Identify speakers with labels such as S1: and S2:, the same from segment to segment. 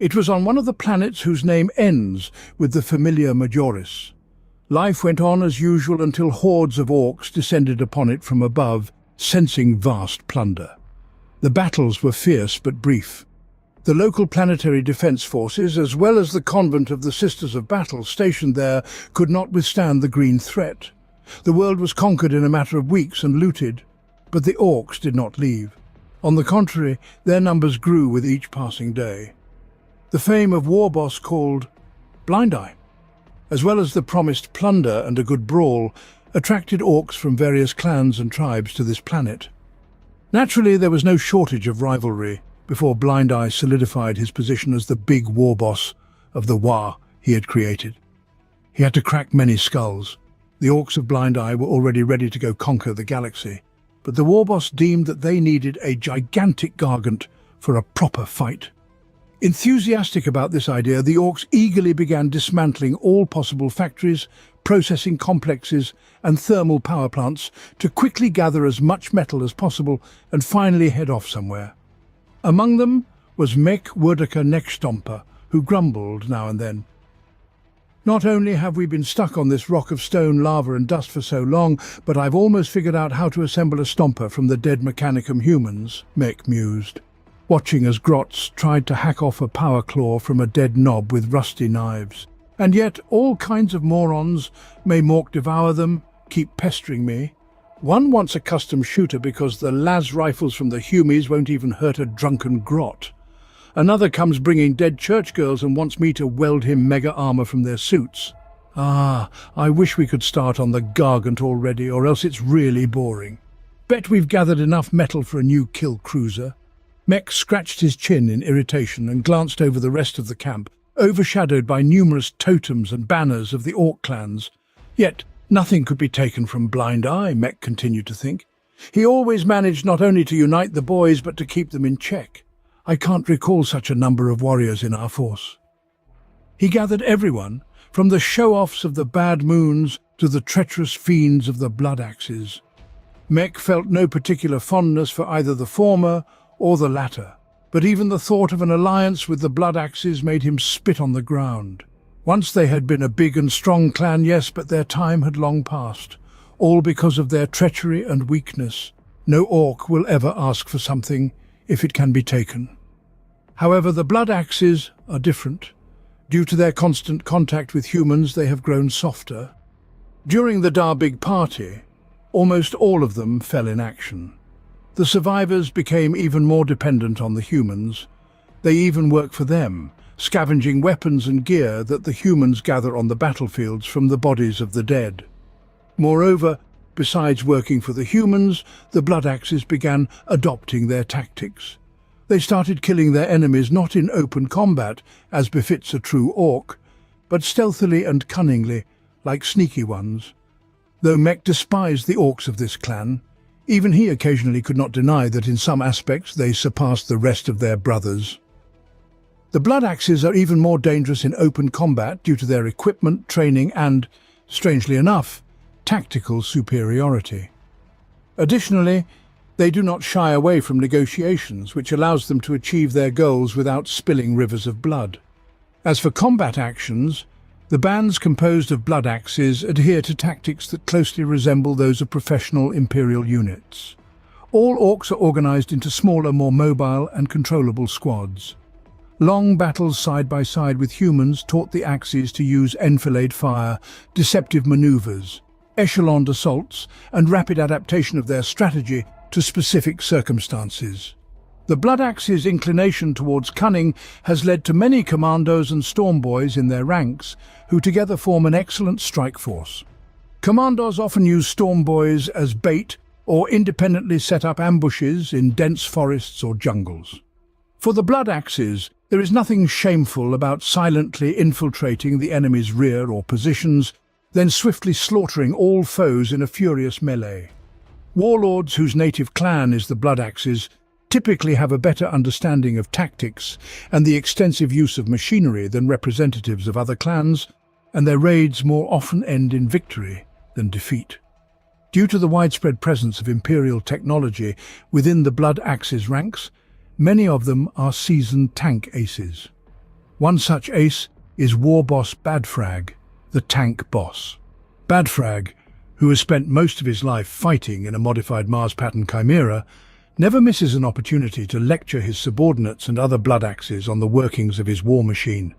S1: It was on one of the planets whose name ends with the familiar Majoris. Life went on as usual until hordes of orcs descended upon it from above, sensing vast plunder. The battles were fierce but brief. The local planetary defense forces, as well as the convent of the Sisters of Battle stationed there, could not withstand the green threat. The world was conquered in a matter of weeks and looted, but the orcs did not leave. On the contrary, their numbers grew with each passing day. The fame of war boss called Blind Eye, as well as the promised plunder and a good brawl, attracted orcs from various clans and tribes to this planet. Naturally, there was no shortage of rivalry before Blind Eye solidified his position as the big war boss of the Wa he had created. He had to crack many skulls. The orcs of Blind Eye were already ready to go conquer the galaxy, but the war boss deemed that they needed a gigantic gargant for a proper fight. Enthusiastic about this idea, the orcs eagerly began dismantling all possible factories, processing complexes and thermal power plants to quickly gather as much metal as possible and finally head off somewhere. Among them was Mek Wurdaka Neckstomper, who grumbled now and then. "Not only have we been stuck on this rock of stone, lava and dust for so long, but I've almost figured out how to assemble a stomper from the dead Mechanicum humans," Mek mused, watching as Grotz tried to hack off a power claw from a dead knob with rusty knives. "And yet all kinds of morons, may Mork devour them, keep pestering me. One wants a custom shooter because the las rifles from the Humies won't even hurt a drunken Grot. Another comes bringing dead churchgirls and wants me to weld him mega armor from their suits. I wish we could start on the Gargant already, or else it's really boring. Bet we've gathered enough metal for a new kill cruiser." Mek scratched his chin in irritation and glanced over the rest of the camp, overshadowed by numerous totems and banners of the orc clans. Yet nothing could be taken from Blind Eye, Mek continued to think. He always managed not only to unite the boys but to keep them in check. I can't recall such a number of warriors in our force. He gathered everyone, from the show-offs of the Bad Moons to the treacherous fiends of the Blood Axes. Mek felt no particular fondness for either the former or the latter, but even the thought of an alliance with the Blood Axes made him spit on the ground. Once they had been a big and strong clan, yes, but their time had long passed, all because of their treachery and weakness. No orc will ever ask for something if it can be taken. However, the Blood Axes are different. Due to their constant contact with humans, they have grown softer. During the Darbig party, almost all of them fell in action. The survivors became even more dependent on the humans. They even work for them, scavenging weapons and gear that the humans gather on the battlefields from the bodies of the dead. Moreover, besides working for the humans, the Blood Axes began adopting their tactics. They started killing their enemies not in open combat, as befits a true orc, but stealthily and cunningly, like sneaky ones. Though Mek despised the orcs of this clan, even he occasionally could not deny that in some aspects they surpassed the rest of their brothers. The Blood Axes are even more dangerous in open combat due to their equipment, training and, strangely enough, tactical superiority. Additionally, they do not shy away from negotiations, which allows them to achieve their goals without spilling rivers of blood. As for combat actions, the bands composed of Blood Axes adhere to tactics that closely resemble those of professional Imperial units. All orcs are organized into smaller, more mobile and controllable squads. Long battles side by side with humans taught the Axes to use enfilade fire, deceptive maneuvers, echeloned assaults, and rapid adaptation of their strategy to specific circumstances. The Blood Axes' inclination towards cunning has led to many commandos and stormboys in their ranks, who together form an excellent strike force. Commandos often use stormboys as bait or independently set up ambushes in dense forests or jungles. For the Blood Axes, there is nothing shameful about silently infiltrating the enemy's rear or positions, then swiftly slaughtering all foes in a furious melee. Warlords whose native clan is the Blood Axes typically have a better understanding of tactics and the extensive use of machinery than representatives of other clans, and their raids more often end in victory than defeat. Due to the widespread presence of Imperial technology within the Blood Axes ranks, many of them are seasoned tank aces. One such ace is war boss Badfrag, the tank boss. Badfrag, who has spent most of his life fighting in a modified Mars-pattern chimera, never misses an opportunity to lecture his subordinates and other blood axes on the workings of his war machine.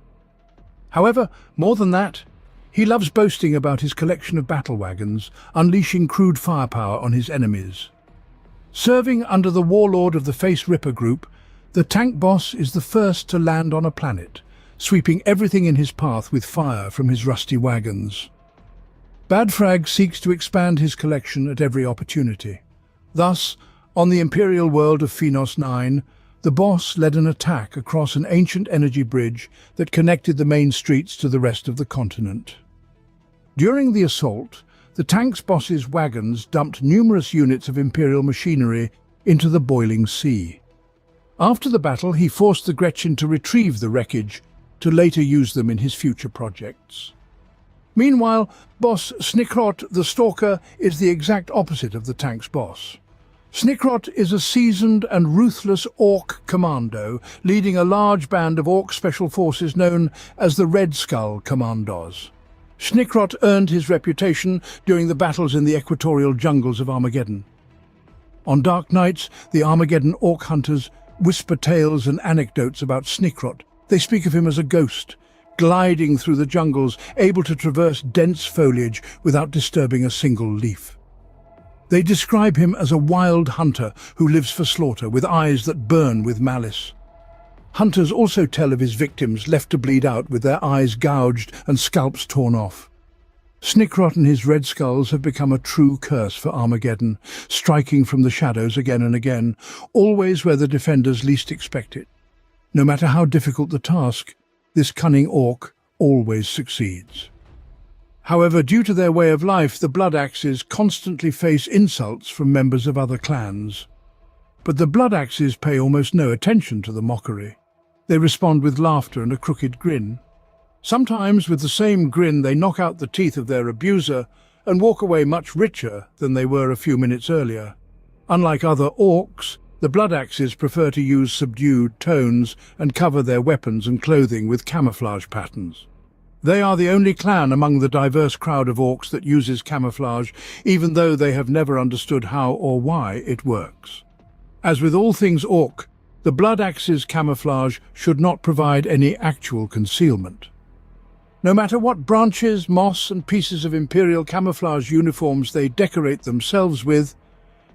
S1: However, more than that, he loves boasting about his collection of battle wagons, unleashing crude firepower on his enemies. Serving under the warlord of the Face Ripper group, the tank boss is the first to land on a planet, sweeping everything in his path with fire from his rusty wagons. Badfrag seeks to expand his collection at every opportunity. Thus, on the Imperial world of Phenos 9, the boss led an attack across an ancient energy bridge that connected the main streets to the rest of the continent. During the assault, the tank's boss's wagons dumped numerous units of Imperial machinery into the boiling sea. After the battle, he forced the Gretchen to retrieve the wreckage to later use them in his future projects. Meanwhile, boss Snikrot the Stalker is the exact opposite of the tank's boss. Snikrot is a seasoned and ruthless Orc commando, leading a large band of Orc special forces known as the Red Skull Commandos. Snikrot earned his reputation during the battles in the equatorial jungles of Armageddon. On dark nights, the Armageddon Orc hunters whisper tales and anecdotes about Snikrot. They speak of him as a ghost, gliding through the jungles, able to traverse dense foliage without disturbing a single leaf. They describe him as a wild hunter who lives for slaughter, with eyes that burn with malice. Hunters also tell of his victims left to bleed out with their eyes gouged and scalps torn off. Snikrot and his red skulls have become a true curse for Armageddon, striking from the shadows again and again, always where the defenders least expect it. No matter how difficult the task, this cunning Orc always succeeds. However, due to their way of life, the Blood Axes constantly face insults from members of other clans. But the Blood Axes pay almost no attention to the mockery. They respond with laughter and a crooked grin. Sometimes, with the same grin, they knock out the teeth of their abuser and walk away much richer than they were a few minutes earlier. Unlike other Orcs, the Blood Axes prefer to use subdued tones and cover their weapons and clothing with camouflage patterns. They are the only clan among the diverse crowd of Orcs that uses camouflage, even though they have never understood how or why it works. As with all things Orc, the Blood Axes' camouflage should not provide any actual concealment. No matter what branches, moss and pieces of Imperial camouflage uniforms they decorate themselves with,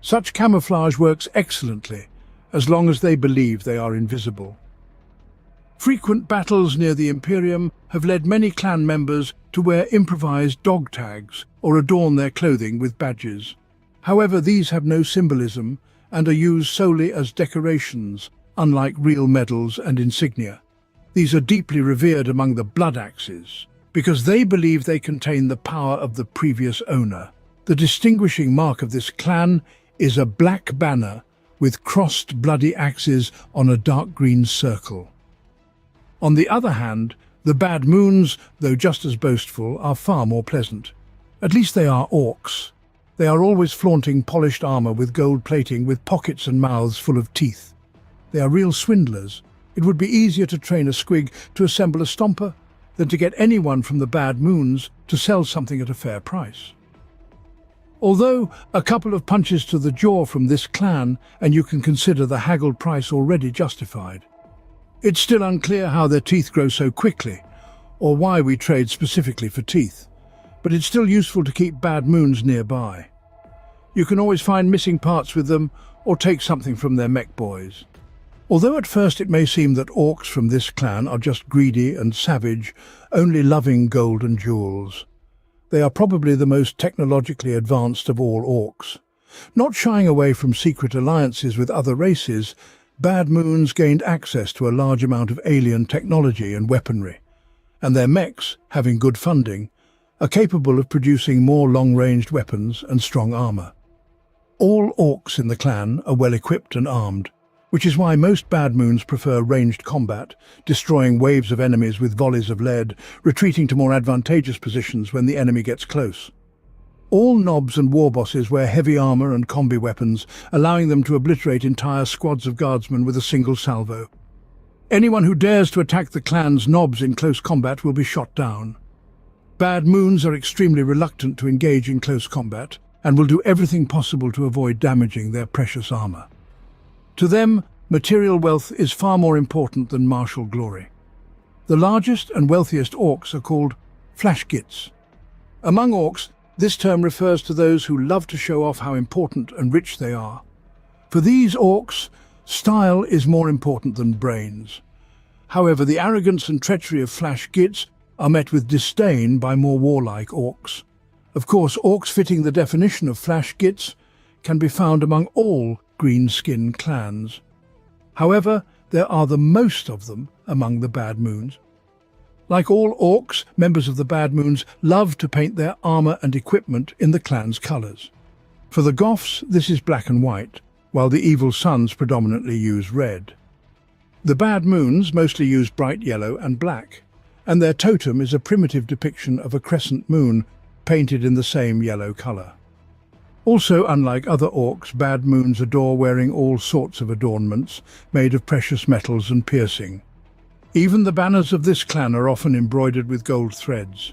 S1: such camouflage works excellently, as long as they believe they are invisible. Frequent battles near the Imperium have led many clan members to wear improvised dog tags or adorn their clothing with badges. However, these have no symbolism and are used solely as decorations, unlike real medals and insignia. These are deeply revered among the Blood Axes because they believe they contain the power of the previous owner. The distinguishing mark of this clan is a black banner with crossed bloody axes on a dark green circle. On the other hand, the Bad Moons, though just as boastful, are far more pleasant. At least they are Orcs. They are always flaunting polished armor with gold plating, with pockets and mouths full of teeth. They are real swindlers. It would be easier to train a squig to assemble a stomper than to get anyone from the Bad Moons to sell something at a fair price. Although a couple of punches to the jaw from this clan, and you can consider the haggled price already justified. It's still unclear how their teeth grow so quickly, or why we trade specifically for teeth, but it's still useful to keep Bad Moons nearby. You can always find missing parts with them, or take something from their mech boys. Although at first it may seem that Orcs from this clan are just greedy and savage, only loving gold and jewels, they are probably the most technologically advanced of all Orcs. Not shying away from secret alliances with other races, Bad Moons gained access to a large amount of alien technology and weaponry, and their mechs, having good funding, are capable of producing more long-ranged weapons and strong armor. All Orcs in the clan are well-equipped and armed, which is why most Bad Moons prefer ranged combat, destroying waves of enemies with volleys of lead, retreating to more advantageous positions when the enemy gets close. All nobs and war bosses wear heavy armor and combi weapons, allowing them to obliterate entire squads of guardsmen with a single salvo. Anyone who dares to attack the clan's nobs in close combat will be shot down. Bad moons are extremely reluctant to engage in close combat and will do everything possible to avoid damaging their precious armor. To them, material wealth is far more important than martial glory. The largest and wealthiest orcs are called flashgits. Among orcs, this term refers to those who love to show off how important and rich they are. For these orcs, style is more important than brains. However, the arrogance and treachery of flashgits are met with disdain by more warlike orcs. Of course, orcs fitting the definition of flashgits can be found among all green-skin clans. However, there are the most of them among the Bad Moons. Like all orcs, members of the Bad Moons love to paint their armor and equipment in the clan's colors. For the Goths, this is black and white, while the Evil Sons predominantly use red. The Bad Moons mostly use bright yellow and black, and their totem is a primitive depiction of a crescent moon painted in the same yellow color. Also, unlike other orcs, Bad Moons adore wearing all sorts of adornments made of precious metals and piercing. Even the banners of this clan are often embroidered with gold threads.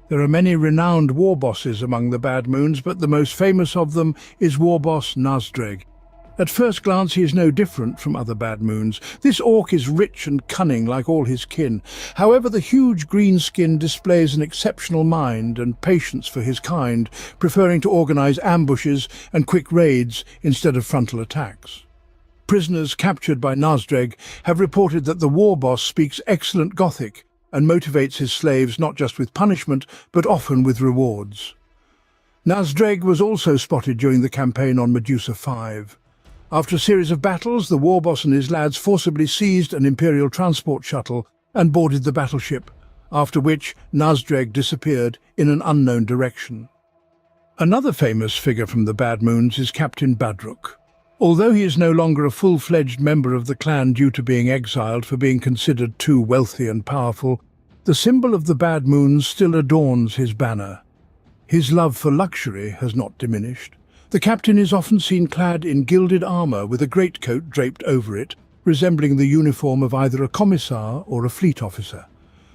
S1: There are many renowned war bosses among the Bad Moons, but the most famous of them is war boss Nazdreg. At first glance, he is no different from other Bad Moons. This orc is rich and cunning like all his kin. However, the huge green skin displays an exceptional mind and patience for his kind, preferring to organize ambushes and quick raids instead of frontal attacks. Prisoners captured by Nazdreg have reported that the war boss speaks excellent Gothic and motivates his slaves not just with punishment, but often with rewards. Nazdreg was also spotted during the campaign on Medusa 5. After a series of battles, the war boss and his lads forcibly seized an Imperial transport shuttle and boarded the battleship, after which Nazdreg disappeared in an unknown direction. Another famous figure from the Bad Moons is Captain Badruk. Although he is no longer a full-fledged member of the clan due to being exiled for being considered too wealthy and powerful, the symbol of the Bad Moons still adorns his banner. His love for luxury has not diminished. The captain is often seen clad in gilded armor with a greatcoat draped over it, resembling the uniform of either a commissar or a fleet officer.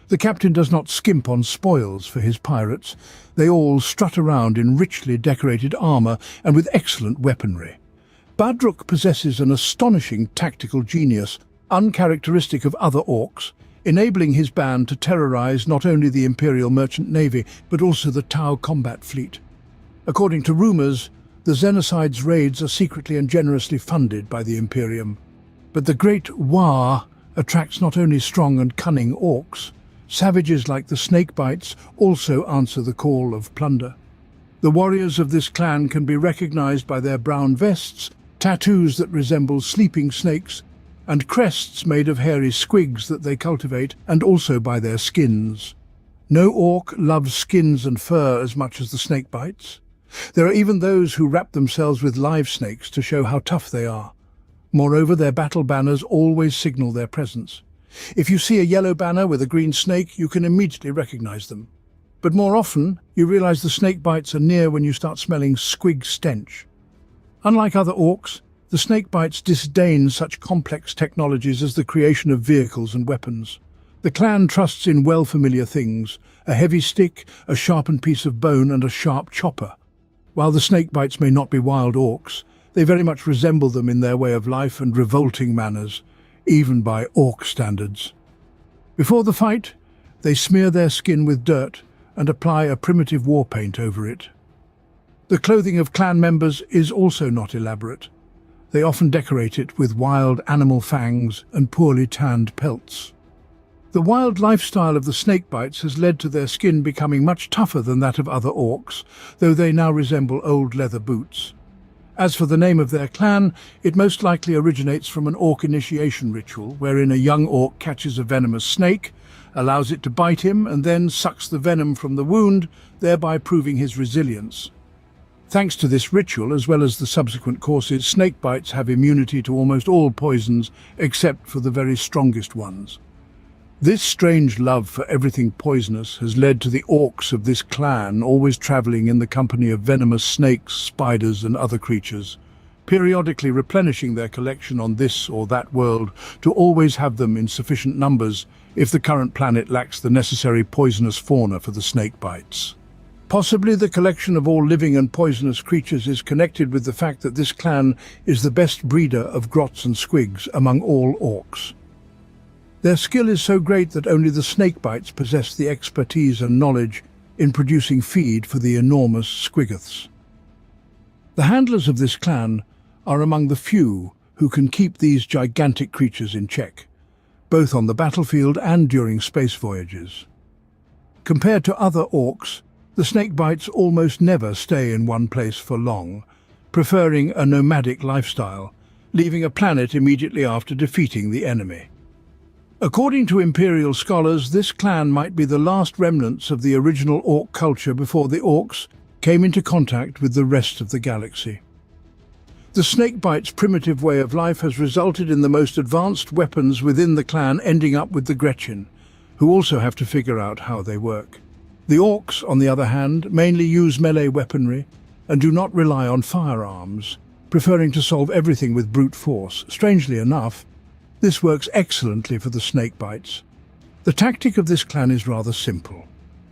S1: The captain does not skimp on spoils for his pirates. They all strut around in richly decorated armor and with excellent weaponry. Badruk possesses an astonishing tactical genius, uncharacteristic of other orcs, enabling his band to terrorize not only the Imperial Merchant Navy, but also the Tau combat fleet. According to rumors, the Xenocide's raids are secretly and generously funded by the Imperium. But the Great War attracts not only strong and cunning orcs. Savages like the Snakebites also answer the call of plunder. The warriors of this clan can be recognized by their brown vests, tattoos that resemble sleeping snakes, and crests made of hairy squigs that they cultivate, and also by their skins. No orc loves skins and fur as much as the Snakebites. There are even those who wrap themselves with live snakes to show how tough they are. Moreover, their battle banners always signal their presence. If you see a yellow banner with a green snake, you can immediately recognize them. But more often, you realize the Snakebites are near when you start smelling squig stench. Unlike other orcs, the Snakebites disdain such complex technologies as the creation of vehicles and weapons. The clan trusts in well-familiar things: a heavy stick, a sharpened piece of bone, and a sharp chopper. While the Snakebites may not be wild orcs, they very much resemble them in their way of life and revolting manners, even by orc standards. Before the fight, they smear their skin with dirt and apply a primitive war paint over it. The clothing of clan members is also not elaborate. They often decorate it with wild animal fangs and poorly tanned pelts. The wild lifestyle of the Snakebites has led to their skin becoming much tougher than that of other orcs, though they now resemble old leather boots. As for the name of their clan, it most likely originates from an orc initiation ritual, wherein a young orc catches a venomous snake, allows it to bite him, and then sucks the venom from the wound, thereby proving his resilience. Thanks to this ritual, as well as the subsequent courses, Snakebites have immunity to almost all poisons, except for the very strongest ones. This strange love for everything poisonous has led to the orcs of this clan always traveling in the company of venomous snakes, spiders, and other creatures. periodically replenishing their collection on this or that world to always have them in sufficient numbers if the current planet lacks the necessary poisonous fauna for the snake bites. Possibly the collection of all living and poisonous creatures is connected with the fact that this clan is the best breeder of grots and squigs among all orcs. Their skill is so great that only the snakebites possess the expertise and knowledge in producing feed for the enormous squiggoths. The handlers of this clan are among the few who can keep these gigantic creatures in check, both on the battlefield and during space voyages. Compared to other orcs, the snakebites almost never stay in one place for long, preferring a nomadic lifestyle, leaving a planet immediately after defeating the enemy. According to Imperial scholars, this clan might be the last remnants of the original orc culture before the orcs came into contact with the rest of the galaxy. The snakebite's primitive way of life has resulted in the most advanced weapons within the clan ending up with the Gretchen, who also have to figure out how they work. The orcs, on the other hand, mainly use melee weaponry and do not rely on firearms, preferring to solve everything with brute force. Strangely enough, this works excellently for the snakebites. The tactic of this clan is rather simple.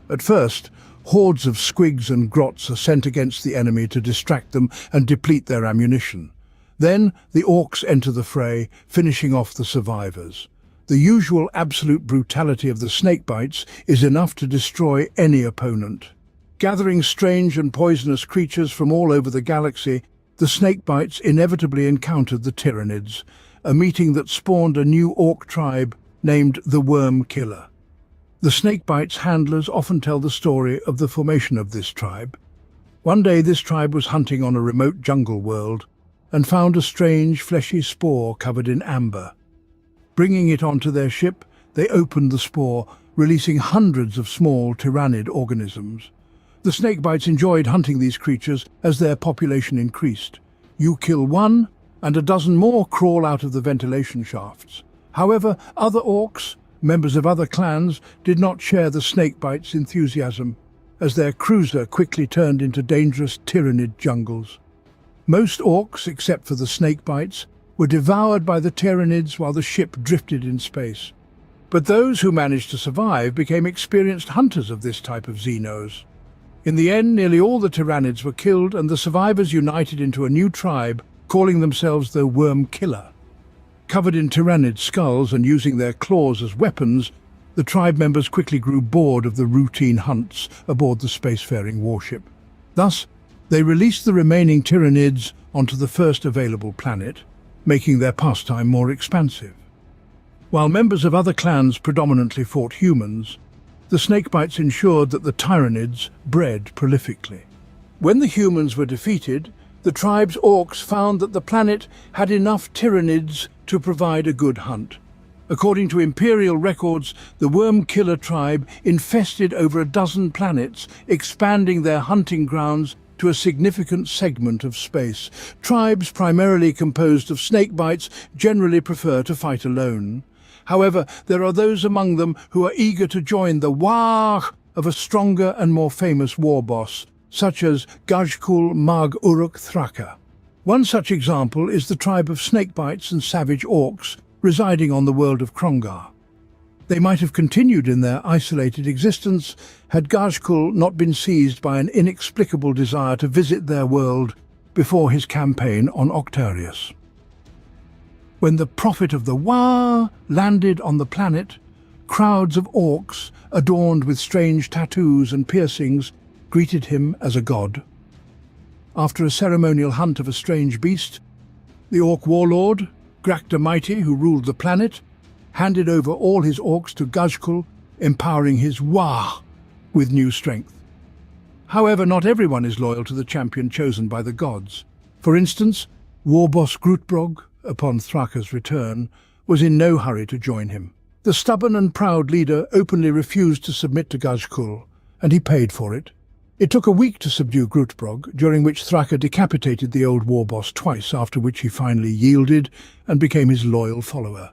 S1: At first, hordes of squigs and grots are sent against the enemy to distract them and deplete their ammunition. Then the orcs enter the fray, finishing off the survivors. The usual absolute brutality of the snakebites is enough to destroy any opponent. Gathering strange and poisonous creatures from all over the galaxy, the snakebites inevitably encountered the Tyranids, a meeting that spawned a new orc tribe named the Worm Killer. The snakebites' handlers often tell the story of the formation of this tribe. One day this tribe was hunting on a remote jungle world and found a strange fleshy spore covered in amber. Bringing it onto their ship, they opened the spore, releasing hundreds of small tyrannid organisms. The snakebites enjoyed hunting these creatures as their population increased. You kill one, and a dozen more crawl out of the ventilation shafts. However, other orcs, members of other clans, did not share the snakebites' enthusiasm, as their cruiser quickly turned into dangerous tyrannid jungles. Most orcs, except for the snakebites, were devoured by the Tyranids while the ship drifted in space. But those who managed to survive became experienced hunters of this type of xenos. In the end, nearly all the Tyranids were killed and the survivors united into a new tribe, calling themselves the Worm Killer. Covered in Tyrannid skulls and using their claws as weapons, the tribe members quickly grew bored of the routine hunts aboard the spacefaring warship. Thus, they released the remaining Tyranids onto the first available planet, making their pastime more expansive. While members of other clans predominantly fought humans, the snakebites ensured that the Tyranids bred prolifically. When the humans were defeated, the tribe's orcs found that the planet had enough Tyranids to provide a good hunt. According to Imperial records, the Worm Killer tribe infested over a dozen planets, expanding their hunting grounds to a significant segment of space. Tribes primarily composed of snakebites generally prefer to fight alone. However, there are those among them who are eager to join the war of a stronger and more famous war boss, such as Gajkul Mag Uruk Thraka. One such example is the tribe of snakebites and savage orcs residing on the world of Krongar. They might have continued in their isolated existence had Gajkul not been seized by an inexplicable desire to visit their world before his campaign on Octarius. When the prophet of the Wa landed on the planet, crowds of orcs, adorned with strange tattoos and piercings, greeted him as a god. After a ceremonial hunt of a strange beast, the orc warlord, Grak the Mighty, who ruled the planet, handed over all his orcs to Gajkul, empowering his Wa with new strength. However, not everyone is loyal to the champion chosen by the gods. For instance, war boss Grutbrog, upon Thraka's return, was in no hurry to join him. The stubborn and proud leader openly refused to submit to Gajkul, and he paid for it. It took a week to subdue Grutbrog, during which Thraka decapitated the old war boss twice, after which he finally yielded and became his loyal follower.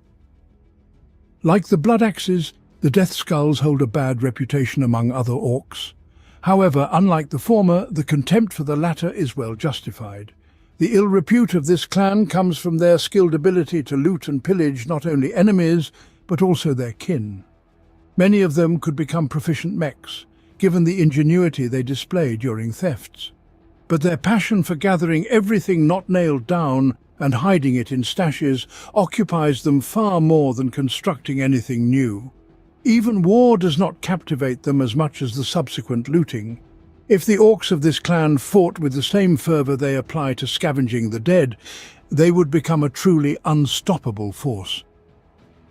S1: Like the Blood Axes, the Death Skulls hold a bad reputation among other orcs. However, unlike the former, the contempt for the latter is well justified. The ill repute of this clan comes from their skilled ability to loot and pillage not only enemies, but also their kin. Many of them could become proficient mechs, given the ingenuity they display during thefts. But their passion for gathering everything not nailed down and hiding it in stashes occupies them far more than constructing anything new. Even war does not captivate them as much as the subsequent looting. If the orcs of this clan fought with the same fervour they apply to scavenging the dead, they would become a truly unstoppable force.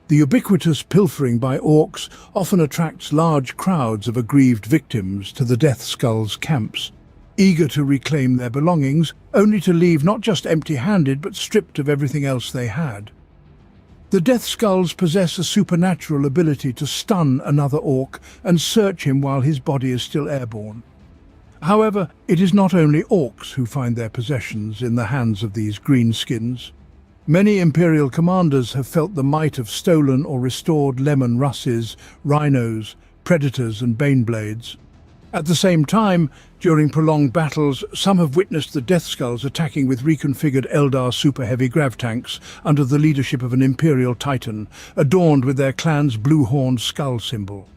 S1: The ubiquitous pilfering by orcs often attracts large crowds of aggrieved victims to the Death Skulls' camps, eager to reclaim their belongings, only to leave not just empty-handed but stripped of everything else they had. The Death Skulls possess a supernatural ability to stun another orc and search him while his body is still airborne. However, it is not only orcs who find their possessions in the hands of these greenskins. Many Imperial commanders have felt the might of stolen or restored lemon russes, rhinos, predators and baneblades. At the same time, during prolonged battles, some have witnessed the Death Skulls attacking with reconfigured Eldar super heavy grav tanks under the leadership of an Imperial Titan, adorned with their clan's blue-horned skull symbol.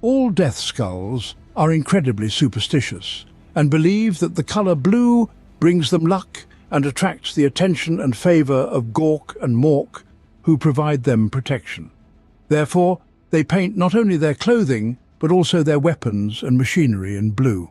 S1: All Death Skulls are incredibly superstitious and believe that the colour blue brings them luck and attracts the attention and favour of Gork and Mork, who provide them protection. Therefore, they paint not only their clothing, but also their weapons and machinery in blue.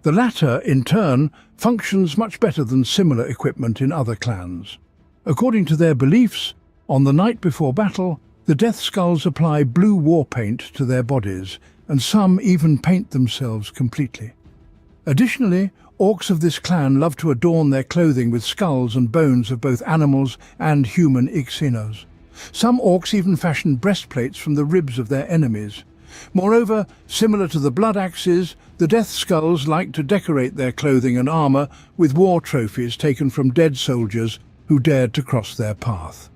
S1: The latter, in turn, functions much better than similar equipment in other clans. According to their beliefs, on the night before battle, the Death Skulls apply blue war paint to their bodies, and some even paint themselves completely. Additionally, orcs of this clan love to adorn their clothing with skulls and bones of both animals and human Ixenos. Some orcs even fashion breastplates from the ribs of their enemies. Moreover, similar to the Blood Axes, the Death Skulls like to decorate their clothing and armour with war trophies taken from dead soldiers who dared to cross their path.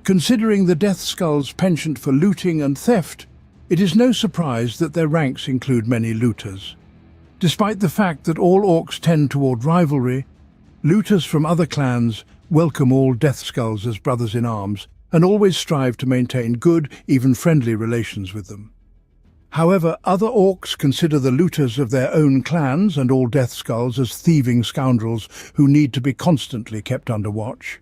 S1: Considering the Death Skulls' penchant for looting and theft, it is no surprise that their ranks include many looters. Despite the fact that all orcs tend toward rivalry, looters from other clans welcome all Death Skulls as brothers-in-arms and always strive to maintain good, even friendly relations with them. However, other orcs consider the looters of their own clans and all Death Skulls as thieving scoundrels who need to be constantly kept under watch.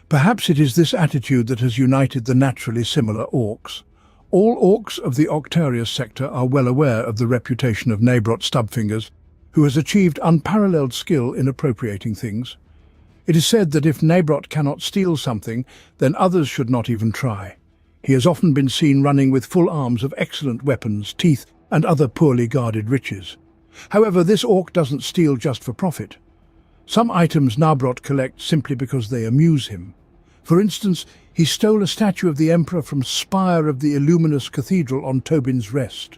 S1: Perhaps it is this attitude that has united the naturally similar orcs. All orcs of the Octarius sector are well aware of the reputation of Nabrot Stubfingers, who has achieved unparalleled skill in appropriating things. It is said that if Nabrot cannot steal something, then others should not even try. He has often been seen running with full arms of excellent weapons, teeth, and other poorly guarded riches. However, this orc doesn't steal just for profit. Some items Nabrot collects simply because they amuse him. For instance, he stole a statue of the Emperor from spire of the Illuminous Cathedral on Tobin's Rest.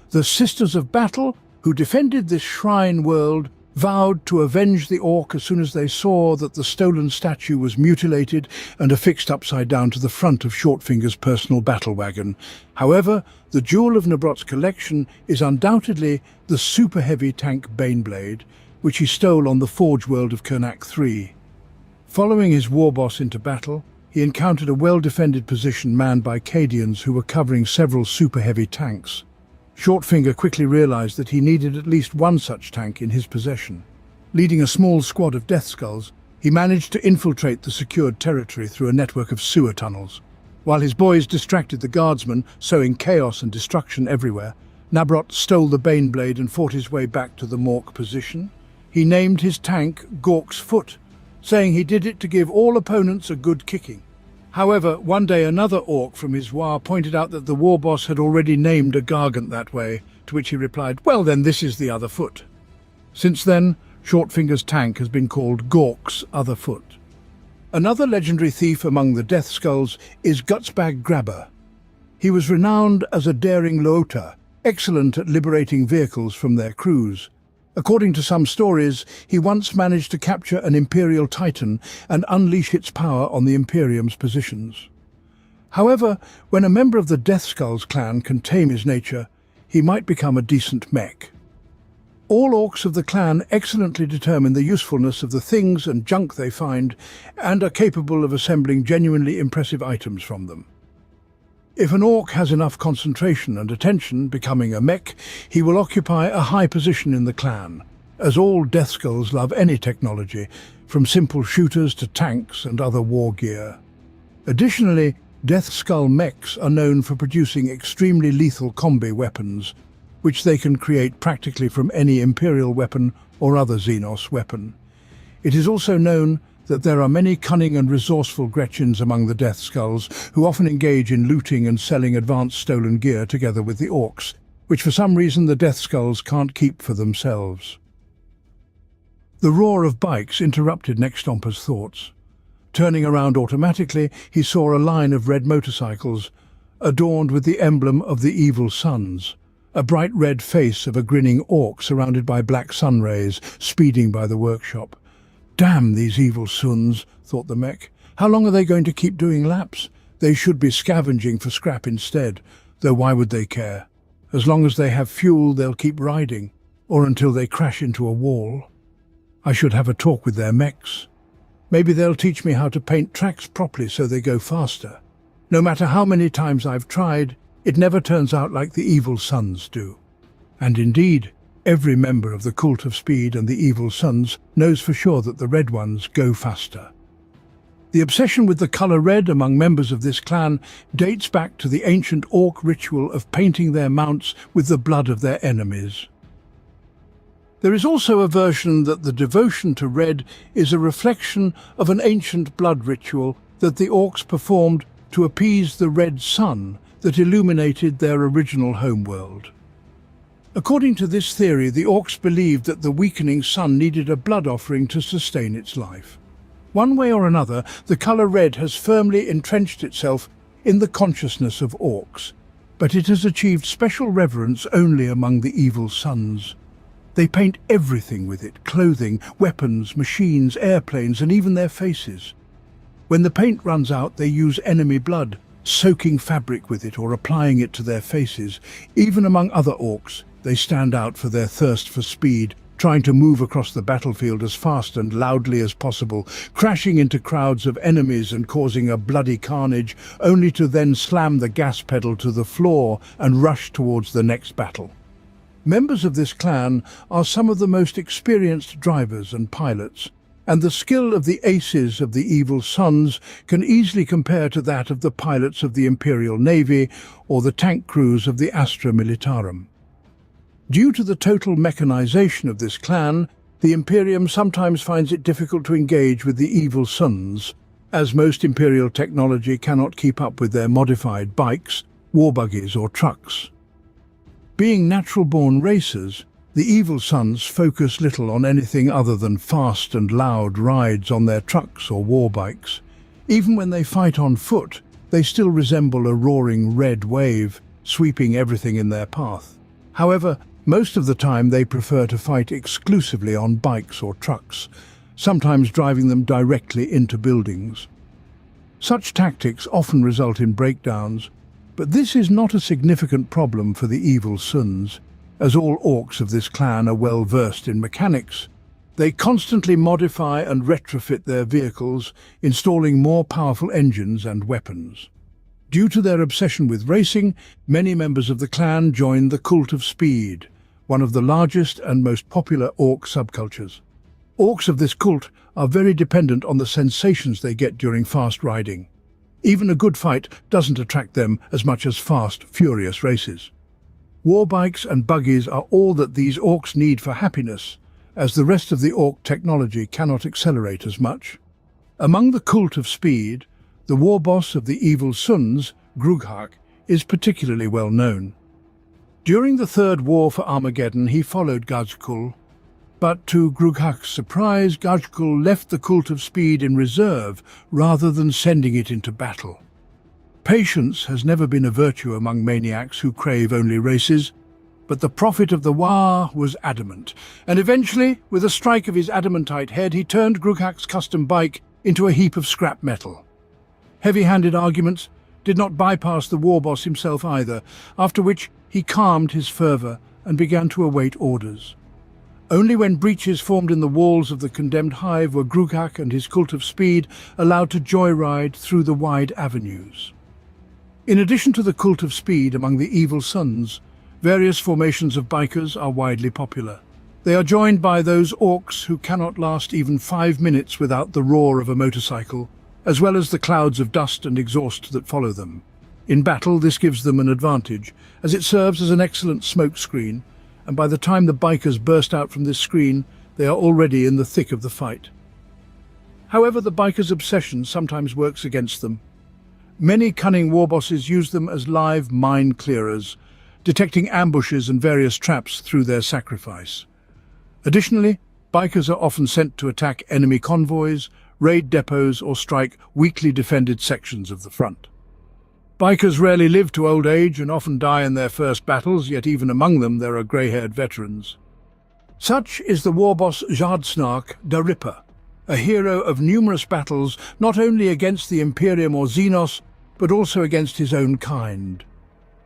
S1: The Sisters of Battle, who defended this shrine world, vowed to avenge the orc as soon as they saw that the stolen statue was mutilated and affixed upside down to the front of Shortfinger's personal battle wagon. However, the jewel of Nabrot's collection is undoubtedly the super-heavy tank Baneblade, which he stole on the Forge World of Kernak III. Following his war boss into battle, he encountered a well-defended position manned by Cadians who were covering several super-heavy tanks. Shortfinger quickly realized that he needed at least one such tank in his possession. Leading a small squad of Death Skulls, he managed to infiltrate the secured territory through a network of sewer tunnels. While his boys distracted the guardsmen, sowing chaos and destruction everywhere, Nabrot stole the Baneblade and fought his way back to the Mork position. He named his tank Gork's Foot, saying he did it to give all opponents a good kicking. However, one day another orc from his war pointed out that the war boss had already named a gargant that way, to which he replied, "Well then, this is the other foot." Since then, Shortfinger's tank has been called Gork's Other Foot. Another legendary thief among the Death Skulls is Gutsbag Grabber. He was renowned as a daring loota, excellent at liberating vehicles from their crews. According to some stories, he once managed to capture an Imperial Titan and unleash its power on the Imperium's positions. However, when a member of the Death Skulls clan can tame his nature, he might become a decent mech. All orcs of the clan excellently determine the usefulness of the things and junk they find and are capable of assembling genuinely impressive items from them. If an orc has enough concentration and attention, becoming a mech, he will occupy a high position in the clan, as all Death Skulls love any technology, from simple shooters to tanks and other war gear. Additionally, Death Skull mechs are known for producing extremely lethal combi weapons, which they can create practically from any Imperial weapon or other Xenos weapon. It is also known that there are many cunning and resourceful Gretchens among the Death Skulls who often engage in looting and selling advanced stolen gear together with the orcs, which for some reason the Death Skulls can't keep for themselves. The roar of bikes interrupted Nextomper's thoughts. Turning around automatically, he saw a line of red motorcycles, adorned with the emblem of the Evil Suns, a bright red face of a grinning orc surrounded by black sun rays, speeding by the workshop. Damn these Evil Suns, thought the mech. How long are they going to keep doing laps? They should be scavenging for scrap instead, though why would they care? As long as they have fuel, they'll keep riding, or until they crash into a wall. I should have a talk with their mechs. Maybe they'll teach me how to paint tracks properly so they go faster. No matter how many times I've tried, it never turns out like the Evil Suns do. And indeed, every member of the Cult of Speed and the Evil Suns knows for sure that the Red Ones go faster. The obsession with the colour red among members of this clan dates back to the ancient orc ritual of painting their mounts with the blood of their enemies. There is also a version that the devotion to red is a reflection of an ancient blood ritual that the orcs performed to appease the red sun that illuminated their original homeworld. According to this theory, the orcs believed that the weakening sun needed a blood offering to sustain its life. One way or another, the colour red has firmly entrenched itself in the consciousness of orcs, but it has achieved special reverence only among the Evil Suns. They paint everything with it: clothing, weapons, machines, airplanes, and even their faces. When the paint runs out, they use enemy blood, soaking fabric with it or applying it to their faces. Even among other orcs, they stand out for their thirst for speed, trying to move across the battlefield as fast and loudly as possible, crashing into crowds of enemies and causing a bloody carnage, only to then slam the gas pedal to the floor and rush towards the next battle. Members of this clan are some of the most experienced drivers and pilots, and the skill of the aces of the Evil Suns can easily compare to that of the pilots of the Imperial Navy or the tank crews of the Astra Militarum. Due to the total mechanization of this clan, the Imperium sometimes finds it difficult to engage with the Evil Suns, as most Imperial technology cannot keep up with their modified bikes, war buggies or trucks. Being natural-born racers, the Evil Suns focus little on anything other than fast and loud rides on their trucks or war bikes. Even when they fight on foot, they still resemble a roaring red wave, sweeping everything in their path. However, most of the time they prefer to fight exclusively on bikes or trucks, sometimes driving them directly into buildings. Such tactics often result in breakdowns, but this is not a significant problem for the Evil Suns, as all orcs of this clan are well versed in mechanics. They constantly modify and retrofit their vehicles, installing more powerful engines and weapons. Due to their obsession with racing, many members of the clan joined the Cult of Speed, one of the largest and most popular orc subcultures. Orcs of this cult are very dependent on the sensations they get during fast riding. Even a good fight doesn't attract them as much as fast, furious races. War bikes and buggies are all that these orcs need for happiness, as the rest of the orc technology cannot accelerate as much. Among the Cult of Speed, the war boss of the Evil Suns, Grughak, is particularly well known. During the Third War for Armageddon, he followed Gajkul, but to Grughak's surprise, Gajkul left the Cult of Speed in reserve rather than sending it into battle. Patience has never been a virtue among maniacs who crave only races, but the prophet of the War was adamant, and eventually, with a strike of his adamantite head, he turned Grughak's custom bike into a heap of scrap metal. Heavy-handed arguments did not bypass the war boss himself either, after which he calmed his fervour and began to await orders. Only when breaches formed in the walls of the condemned hive were Grukak and his cult of speed allowed to joyride through the wide avenues. In addition to the cult of speed among the evil sons, various formations of bikers are widely popular. They are joined by those orcs who cannot last even 5 minutes without the roar of a motorcycle, as well as the clouds of dust and exhaust that follow them. In battle, this gives them an advantage, as it serves as an excellent smoke screen, and by the time the bikers burst out from this screen, they are already in the thick of the fight. However, the bikers' obsession sometimes works against them. Many cunning warbosses use them as live mine clearers, detecting ambushes and various traps through their sacrifice. Additionally, bikers are often sent to attack enemy convoys, raid depots, or strike weakly defended sections of the front. Bikers rarely live to old age and often die in their first battles, yet even among them there are grey-haired veterans. Such is the warboss Jardsnark the Ripper, a hero of numerous battles not only against the Imperium or Xenos, but also against his own kind.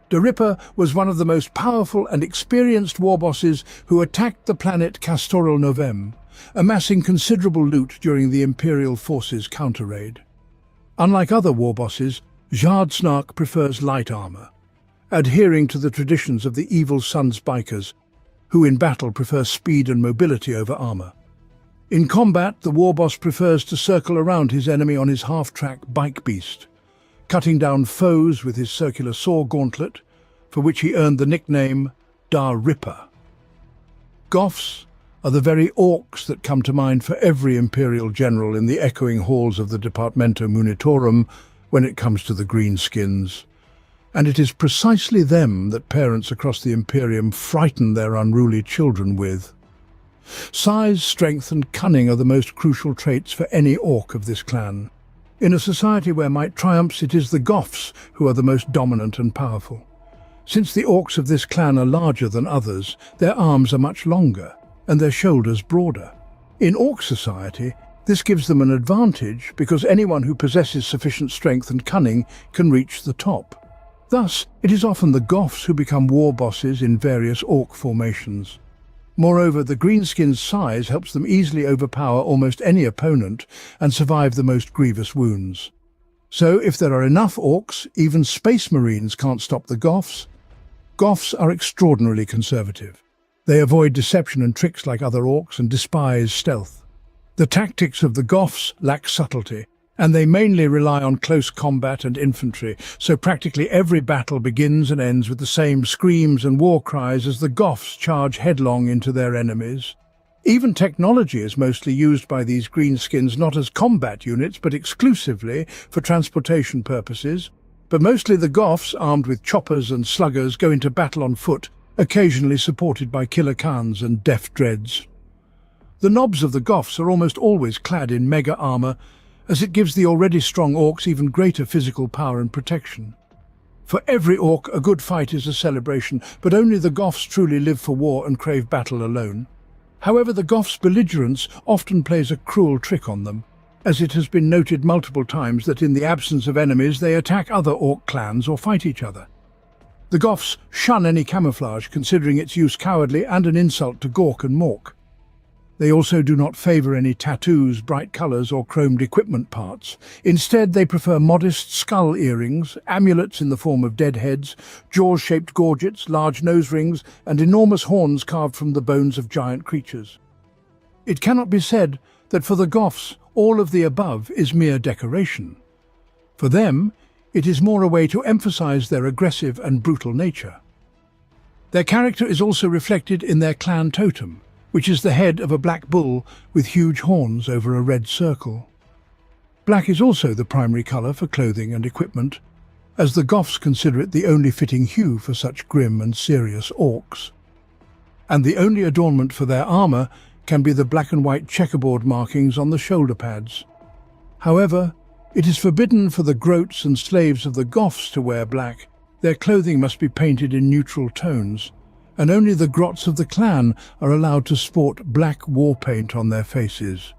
S1: The Ripper was one of the most powerful and experienced warbosses who attacked the planet Castoral Novem, amassing considerable loot during the Imperial forces' counter-raid. Unlike other warbosses, Jardsnark prefers light armor, adhering to the traditions of the Evil Sons bikers, who in battle prefer speed and mobility over armor. In combat, the warboss prefers to circle around his enemy on his half-track bike beast, cutting down foes with his circular saw gauntlet, for which he earned the nickname Da Ripper. Goths are the very orcs that come to mind for every Imperial general in the echoing halls of the Departamento Munitorum when it comes to the greenskins. And it is precisely them that parents across the Imperium frighten their unruly children with. Size, strength and cunning are the most crucial traits for any orc of this clan. In a society where might triumphs, it is the Goths who are the most dominant and powerful. Since the orcs of this clan are larger than others, their arms are much longer and their shoulders broader. In orc society, this gives them an advantage because anyone who possesses sufficient strength and cunning can reach the top. Thus, it is often the Goths who become war bosses in various orc formations. Moreover, the greenskins' size helps them easily overpower almost any opponent and survive the most grievous wounds. So, if there are enough orcs, even space marines can't stop the Goths. Goths are extraordinarily conservative. They avoid deception and tricks like other orcs and despise stealth. The tactics of the Goths lack subtlety, and they mainly rely on close combat and infantry, so practically every battle begins and ends with the same screams and war cries as the Goths charge headlong into their enemies. Even technology is mostly used by these greenskins not as combat units, but exclusively for transportation purposes. But mostly the Goths, armed with choppers and sluggers, go into battle on foot, occasionally supported by killer Khans and deft dreads. The nobs of the Goths are almost always clad in mega armor, as it gives the already strong orcs even greater physical power and protection. For every orc, a good fight is a celebration, but only the Goths truly live for war and crave battle alone. However, the Goths' belligerence often plays a cruel trick on them, as it has been noted multiple times that in the absence of enemies they attack other orc clans or fight each other. The Goths shun any camouflage, considering its use cowardly and an insult to Gork and Mork. They also do not favour any tattoos, bright colours or chromed equipment parts. Instead, they prefer modest skull earrings, amulets in the form of dead heads, jaws-shaped gorgets, large nose rings, and enormous horns carved from the bones of giant creatures. It cannot be said that for the Goths, all of the above is mere decoration. For them, it is more a way to emphasise their aggressive and brutal nature. Their character is also reflected in their clan totem, which is the head of a black bull with huge horns over a red circle. Black is also the primary colour for clothing and equipment, as the Goths consider it the only fitting hue for such grim and serious orcs. And the only adornment for their armour can be the black and white checkerboard markings on the shoulder pads. However, it is forbidden for the groats and slaves of the Goths to wear black. Their clothing must be painted in neutral tones, and only the grots of the clan are allowed to sport black war paint on their faces.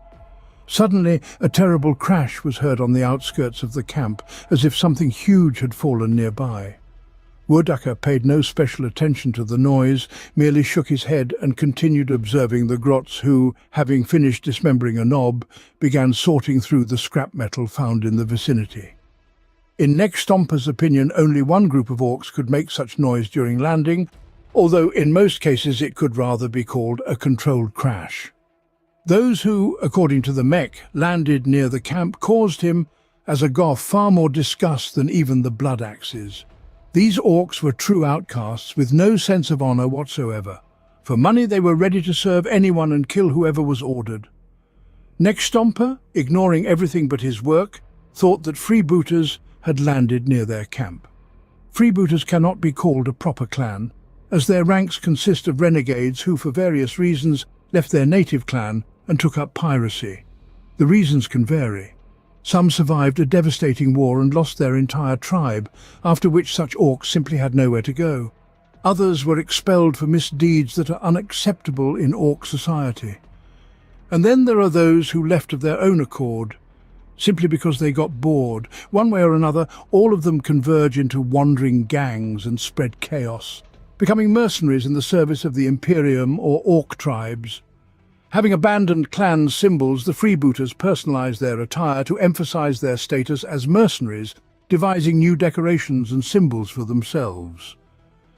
S1: Suddenly, a terrible crash was heard on the outskirts of the camp, as if something huge had fallen nearby. Woodaka paid no special attention to the noise, merely shook his head and continued observing the grots who, having finished dismembering a knob, began sorting through the scrap metal found in the vicinity. In Neckstomper's opinion, only one group of orcs could make such noise during landing, although in most cases it could rather be called a controlled crash. Those who, according to the mech, landed near the camp caused him, as a Goth, far more disgust than even the blood axes. These orcs were true outcasts with no sense of honor whatsoever. For money they were ready to serve anyone and kill whoever was ordered. Neckstomper, ignoring everything but his work, thought that freebooters had landed near their camp. Freebooters cannot be called a proper clan, as their ranks consist of renegades who, for various reasons, left their native clan and took up piracy. The reasons can vary. Some survived a devastating war and lost their entire tribe, after which such orcs simply had nowhere to go. Others were expelled for misdeeds that are unacceptable in orc society. And then there are those who left of their own accord, simply because they got bored. One way or another, all of them converge into wandering gangs and spread chaos, becoming mercenaries in the service of the Imperium or orc tribes. Having abandoned clan symbols, the freebooters personalized their attire to emphasize their status as mercenaries, devising new decorations and symbols for themselves.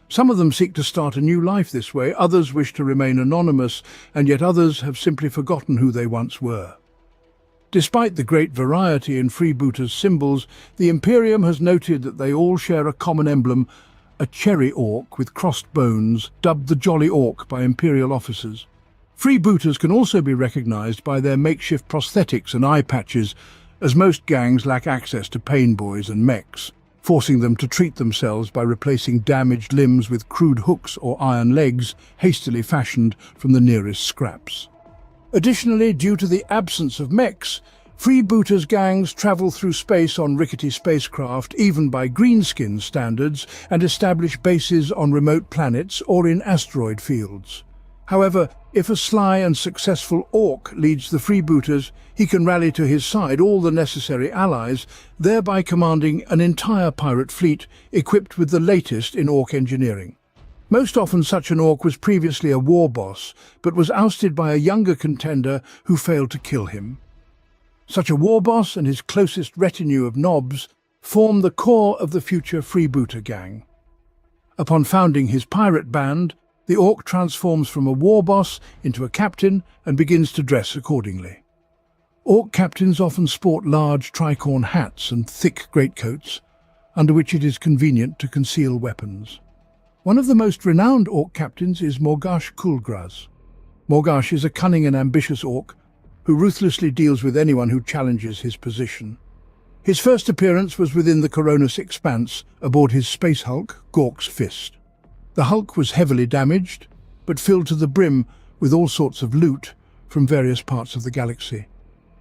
S1: Some of them seek to start a new life this way, others wish to remain anonymous, and yet others have simply forgotten who they once were. Despite the great variety in freebooters' symbols, the Imperium has noted that they all share a common emblem, a cherry orc with crossed bones, dubbed the Jolly Orc by Imperial officers. Freebooters can also be recognized by their makeshift prosthetics and eye patches, as most gangs lack access to pain boys and mechs, forcing them to treat themselves by replacing damaged limbs with crude hooks or iron legs hastily fashioned from the nearest scraps. Additionally, due to the absence of mechs, freebooters gangs travel through space on rickety spacecraft, even by greenskin standards, and establish bases on remote planets or in asteroid fields. However, if a sly and successful orc leads the freebooters, he can rally to his side all the necessary allies, thereby commanding an entire pirate fleet equipped with the latest in orc engineering. Most often such an orc was previously a war boss, but was ousted by a younger contender who failed to kill him. Such a war boss and his closest retinue of nobs form the core of the future freebooter gang. Upon founding his pirate band, the orc transforms from a war boss into a captain and begins to dress accordingly. Orc captains often sport large tricorn hats and thick greatcoats, under which it is convenient to conceal weapons. One of the most renowned orc captains is Morgash Kulgraz. Morgash is a cunning and ambitious orc who ruthlessly deals with anyone who challenges his position. His first appearance was within the Coronis Expanse aboard his space hulk, Gork's Fist. The hulk was heavily damaged, but filled to the brim with all sorts of loot from various parts of the galaxy.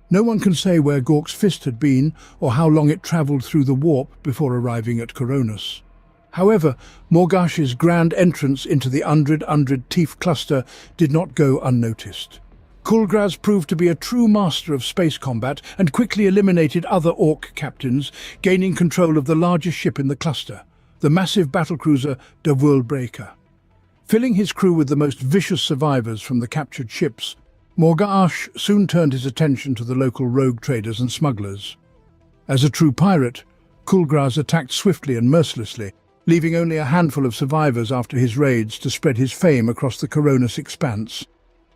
S1: No one can say where Gork's Fist had been or how long it travelled through the warp before arriving at Coronis. However, Morgash's grand entrance into the Undred Teeth cluster did not go unnoticed. Kulgraz proved to be a true master of space combat and quickly eliminated other orc captains, gaining control of the largest ship in the cluster, the massive battlecruiser De Worldbreaker. Filling his crew with the most vicious survivors from the captured ships, Morgash soon turned his attention to the local rogue traders and smugglers. As a true pirate, Kulgraz attacked swiftly and mercilessly, leaving only a handful of survivors after his raids to spread his fame across the Coronis Expanse.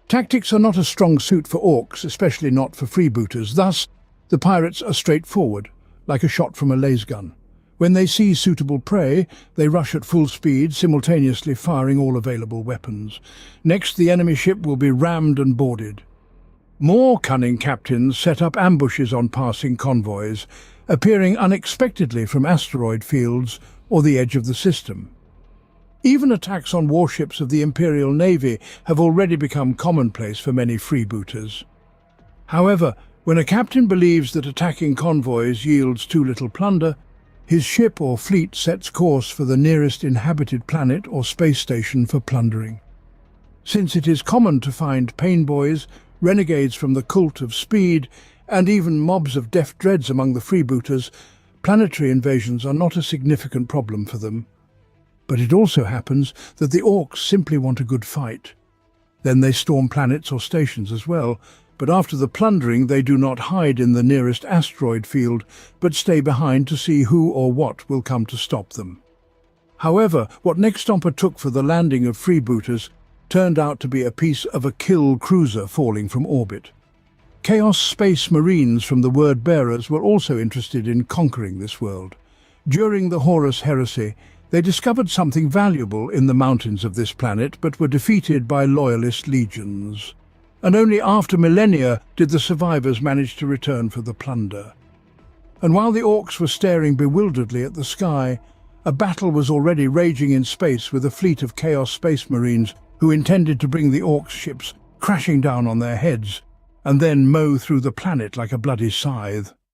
S1: Tactics are not a strong suit for orcs, especially not for freebooters. Thus, the pirates are straightforward, like a shot from a lasgun. When they see suitable prey, they rush at full speed, simultaneously firing all available weapons. Next, the enemy ship will be rammed and boarded. More cunning captains set up ambushes on passing convoys, appearing unexpectedly from asteroid fields or the edge of the system. Even attacks on warships of the Imperial Navy have already become commonplace for many freebooters. However, when a captain believes that attacking convoys yields too little plunder, his ship or fleet sets course for the nearest inhabited planet or space station for plundering. Since it is common to find pain boys, renegades from the cult of speed, and even mobs of deaf dreads among the freebooters, planetary invasions are not a significant problem for them. But it also happens that the orcs simply want a good fight. Then they storm planets or stations as well, but after the plundering they do not hide in the nearest asteroid field, but stay behind to see who or what will come to stop them. However, what Nextomper took for the landing of freebooters turned out to be a piece of a kill cruiser falling from orbit. Chaos Space Marines from the Word Bearers were also interested in conquering this world. During the Horus Heresy, they discovered something valuable in the mountains of this planet, but were defeated by loyalist legions. And only after millennia did the survivors manage to return for the plunder. And while the orcs were staring bewilderedly at the sky, a battle was already raging in space with a fleet of Chaos Space Marines who intended to bring the orcs' ships crashing down on their heads and then mow through the planet like a bloody scythe.